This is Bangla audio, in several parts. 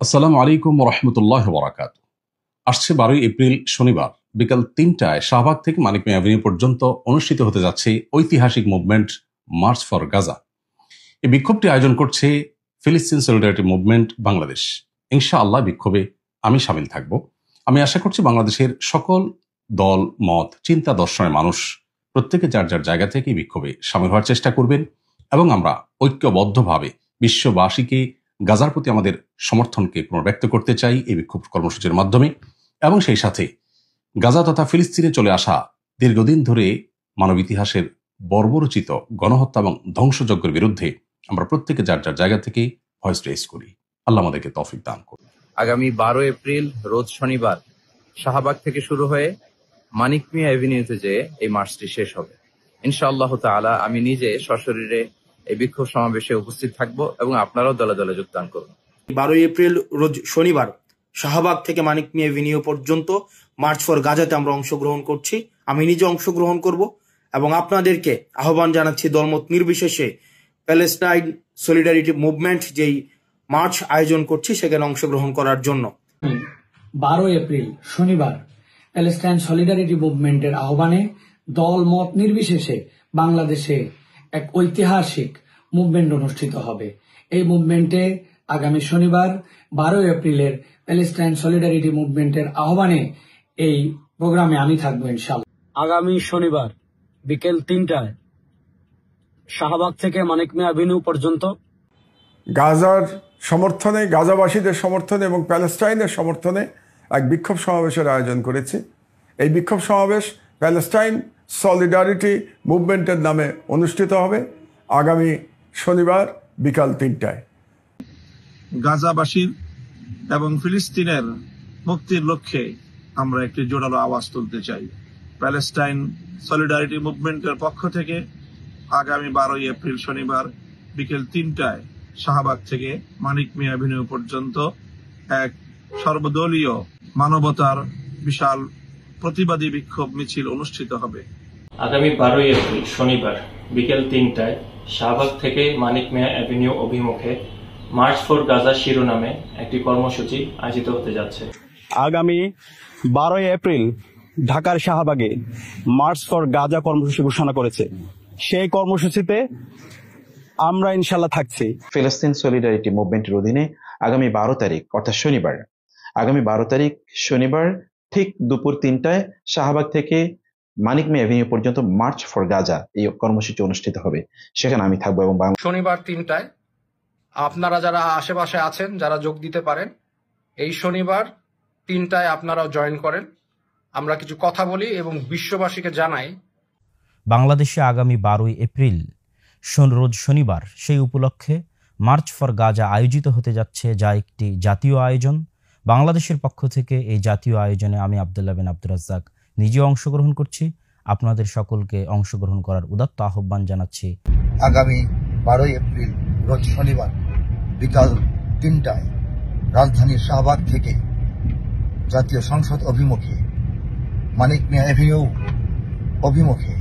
আসসালামু আলাইকুম রহমতুল্লাহ বরাকাত। আসছে 12ই এপ্রিল শনিবার বিকাল 3টায় শাহবাগ থেকে মানিক মিয়া এভিনিউ পর্যন্ত অনুষ্ঠিত হতে যাচ্ছে ঐতিহাসিক মুভমেন্ট মার্চ ফর গাজা। এই বিক্ষোভটি আয়োজন করছে ফিলিস্তিন সলিডারিটি মুভমেন্ট বাংলাদেশ। ইনশাআল্লাহ বিক্ষোভে আমি সামিল থাকব। আমি আশা করছি বাংলাদেশের সকল দল মত চিন্তা দর্শনের মানুষ প্রত্যেকে যার যার জায়গা থেকে এই বিক্ষোভে সামিল হওয়ার চেষ্টা করবেন এবং আমরা ঐক্যবদ্ধভাবে বিশ্ববাসীকে গাজার প্রতি আমাদের সমর্থনকে পুনর্ব্যক্ত করতে চাই এই বিক্ষোভ কর্মসূচির মাধ্যমে। এবং সেই সাথে গাজা তথা ফিলিস্তিনে চলে আসা দীর্ঘদিন ধরে মানব ইতিহাসের বর্বরচিত গণহত্যা এবং ধ্বংসযজ্ঞের বিরুদ্ধে আমরা প্রত্যেকে যার যার জায়গা থেকে ভয়েস রেজ করি। আল্লাহ আমাদেরকে তৌফিক দান করুন। আগামী 12 এপ্রিল রোজ শনিবার শাহবাগ থেকে শুরু হয়ে মানিক মিয়া এভিনিউতে যেয়ে এই মার্চটি শেষ হবে। ইনশাআল্লাহ তাআলা আমি নিজে সশরীরে এই বিক্ষোভ সমাবেশে উপস্থিত থাকব এবং আপনারাও দলে দলে যোগদান করুন। 12 এপ্রিল রোজ শনিবার শাহবাগ থেকে মানিক মিয়া এভিনিউ পর্যন্ত মার্চ ফর গাজাতে আমরা অংশগ্রহণ করছি। আমি নিজে অংশগ্রহণ করব এবং আপনাদেরকে আহ্বান জানাচ্ছি দলমত নির্বিশেষে প্যালেস্টাইন সলিডারিটি মুভমেন্ট যেই মার্চ আয়োজন করছি সেখানে অংশগ্রহণ করার জন্য। 12 এপ্রিল শনিবার প্যালেস্টাইন সলিডারিটি মুভমেন্টের আহ্বানে দল মত নির্বিশেষে বাংলাদেশে এক ঐতিহাসিক মুভমেন্ট অনুষ্ঠিত হবে। এই মুভমেন্টে আগামী শনিবার 12 এপ্রিলের প্যালেস্টাইন সলিডারিটি মুভমেন্টের আহ্বানে এই প্রোগ্রামে আমি থাকবো ইনশাআল্লাহ। আগামী শনিবার বিকেল 3টায় শাহবাগ থেকে মানিক মিয়া এভিনিউ পর্যন্ত গাজার সমর্থনে, গাজাবাসীদের সমর্থনে এবং প্যালেস্টাইনের সমর্থনে এক বিক্ষোভ সমাবেশের আয়োজন করেছি। এই বিক্ষোভ সমাবেশ প্যালেস্টাইন সলিডারিটি মুভমেন্টের নামে অনুষ্ঠিত হবে আগামী শনিবার বিকাল 3টায়। গাজাবাসীর এবং ফিলিস্তিনের মুক্তির লক্ষ্যে আমরা একটি জোরালো আওয়াজ তুলতে চাই। প্যালেস্টাইন সলিডারিটি মুভমেন্টের পক্ষ থেকে আগামী 12 এপ্রিল শনিবার বিকেল 3টায় শাহবাগ থেকে মানিক মিয়া এভিনিউ পর্যন্ত এক সর্বদলীয় মানবতার বিশাল প্রতিবাদী বিক্ষোভ মিছিল অনুষ্ঠিত হবে। আগামী 12 এপ্রিল শনিবার বিকেল 3টায় শাহবাগ থেকে মানিক মিয়া এভিনিউ অভিমুখে মার্চ ফর গাজা শিরোনামে একটি কর্মসূচি আয়োজিত হতে যাচ্ছে। আগামী 12 এপ্রিল ঢাকার শাহবাগে মার্চ ফর গাজা কর্মসূচি ঘোষণা করেছে। সেই কর্মসূচিতে আমরা ইনশাল্লাহ থাকছি। ফিলিস্তিন সলিডারিটি মুভমেন্টের অধীনে আগামী 12 তারিখ অর্থাৎ শনিবার, আগামী 12 তারিখ শনিবার ঠিক দুপুর 3টায় শাহবাগ থেকে মানিক মিয়া এভিনিউ পর্যন্ত মার্চ ফর গাজা এই কর্মসূচি অনুষ্ঠিত হবে। সেখানে আমি থাকবো এবং শনিবার 3টায় আপনারা যারা আশেপাশে আছেন, যারা যোগ দিতে পারেন, এই শনিবার 3টায় আপনারাও জয়েন করেন। আমরা কিছু কথা বলি এবং বিশ্ববাসীকে জানাই বাংলাদেশে আগামী 12 এপ্রিল রোজ শনিবার সেই উপলক্ষে মার্চ ফর গাজা আয়োজিত হতে যাচ্ছে, যা একটি জাতীয় আয়োজন। বাংলাদেশের পক্ষ থেকে এই জাতীয় আয়োজনে আমি আব্দুল্লাহ বিন আব্দুর রাজ্জাক নিজেও অংশগ্রহণ করছি। আপনাদের সকলকে অংশগ্রহণ করার উদাত্ত আহ্বান জানাচ্ছি। আগামী 12 এপ্রিল রোজ শনিবার বিকাল 3টায় রাজধানীর শাহবাগ থেকে জাতীয় সংসদ অভিমুখে মানিক মিয়া এভিনিউ অভিমুখে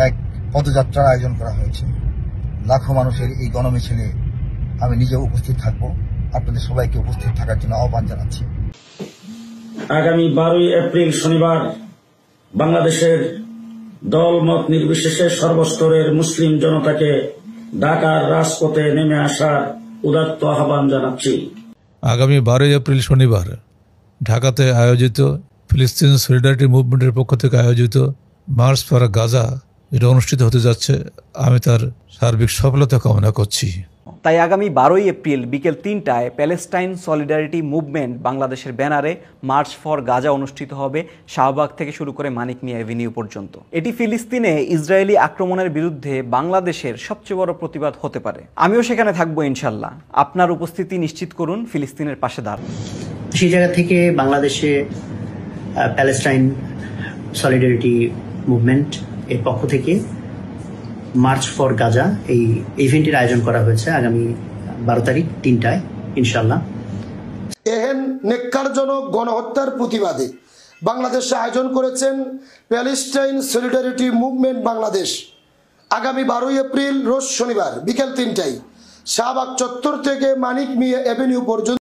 এক পদযাত্রার আয়োজন করা হয়েছে। লাখো মানুষের এই গণমিছিলে আমি নিজেও উপস্থিত থাকব। আপনাদের সবাইকে উপস্থিত থাকার জন্য আহ্বান জানাচ্ছি। আগামী 12 এপ্রিল শনিবার বাংলাদেশের দল মত নির্বিশেষে সর্বস্তরের মুসলিম জনতাকে ঢাকার রাজপথে নেমে আসার উদাত্ত আহ্বান জানাচ্ছি। আগামী 12 এপ্রিল শনিবার ঢাকাতে আয়োজিত ফিলিস্তিন সলিডারিটি মুভমেন্টের পক্ষ থেকে আয়োজিত মার্চ ফর গাজা এটা অনুষ্ঠিত হতে যাচ্ছে। আমি তার সার্বিক সফলতা কামনা করছি। তাই আগামী 12 এপ্রিল বিকেল 3টায় প্যালেস্টাইন সলিডারিটি মুভমেন্ট বাংলাদেশের ব্যানারে মার্চ ফর গাজা অনুষ্ঠিত হবে শাহবাগ থেকে শুরু করে মানিক মিয়া এভিনিউ পর্যন্ত। এটি ফিলিস্তিনে ইসরায়েলি আক্রমণের বিরুদ্ধে বাংলাদেশের সবচেয়ে বড় প্রতিবাদ হতে পারে। আমিও সেখানে থাকবো ইনশাল্লাহ। আপনার উপস্থিতি নিশ্চিত করুন, ফিলিস্তিনের পাশে দাঁড়ান। সেই জায়গা থেকে বাংলাদেশে প্যালেস্টাইন সলিডারিটি মুভমেন্ট এর পক্ষ থেকে মার্চ ফর গাজা এই ইভেন্টের আয়োজন করা হয়েছে আগামী 12 তারিখ 3টায় ইনশাল্লাহ। এহেন নেক্কারজনক গণহত্যার প্রতিবাদে বাংলাদেশে আয়োজন করেছেন প্যালেস্টাইন সলিডারিটি মুভমেন্ট বাংলাদেশ। আগামী 12 এপ্রিল রোজ শনিবার বিকেল 3টায় শাহবাগ চত্বর থেকে মানিক মিয়া এভিনিউ পর্যন্ত